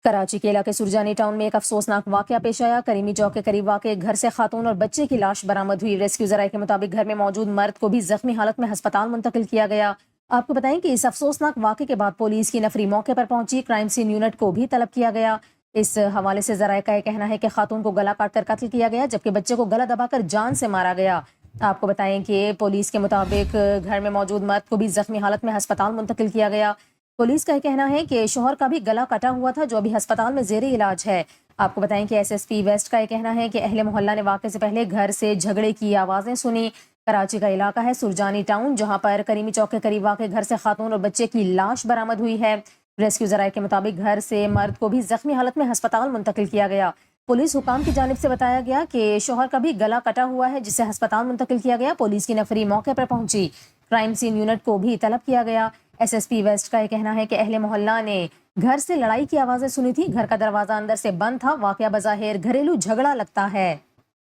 کراچی کے علاقے سرجانی ٹاؤن میں ایک افسوسناک واقعہ پیش آیا۔ کریمی چوک کے قریب واقع گھر سے خاتون اور بچے کی لاش برآمد ہوئی۔ ریسکیو ذرائع کے مطابق گھر میں موجود مرد کو بھی زخمی حالت میں ہسپتال منتقل کیا گیا۔ آپ کو بتائیں کہ اس افسوسناک واقعے کے بعد پولیس کی نفری موقع پر پہنچی، کرائم سین یونٹ کو بھی طلب کیا گیا۔ اس حوالے سے ذرائع کا یہ کہنا ہے کہ خاتون کو گلا کاٹ کر قتل کیا گیا، جبکہ بچے کو گلا دبا کر جان سے مارا گیا۔ آپ کو بتائیں کہ پولیس کے مطابق گھر میں موجود مرد کو بھی زخمی حالت میں ہسپتال منتقل کیا گیا۔ پولیس کا یہ کہنا ہے کہ شوہر کا بھی گلا کٹا ہوا تھا، جو ابھی ہسپتال میں زیر علاج ہے۔ آپ کو بتائیں کہ ایس ایس پی ویسٹ کا یہ کہنا ہے کہ اہل محلہ نے واقعے سے پہلے گھر سے جھگڑے کی آوازیں سنی۔ کراچی کا علاقہ ہے سرجانی ٹاؤن، جہاں پر کریمی چوک کے قریب واقع گھر سے خاتون اور بچے کی لاش برآمد ہوئی ہے۔ ریسکیو ذرائع کے مطابق گھر سے مرد کو بھی زخمی حالت میں ہسپتال منتقل کیا گیا۔ پولیس حکام کی جانب سے بتایا گیا کہ شوہر کا بھی گلا کٹا ہوا ہے، جسے ہسپتال منتقل کیا گیا۔ پولیس کی نفری موقع پر پہنچی، کرائم سین یونٹ کو بھی طلب کیا گیا۔ ایس ایس پی ویسٹ کا یہ کہنا ہے کہ اہل محلہ نے گھر سے لڑائی کی آوازیں سنی تھی۔ گھر کا دروازہ اندر سے بند تھا۔ واقعہ بظاہر گھریلو جھگڑا لگتا ہے۔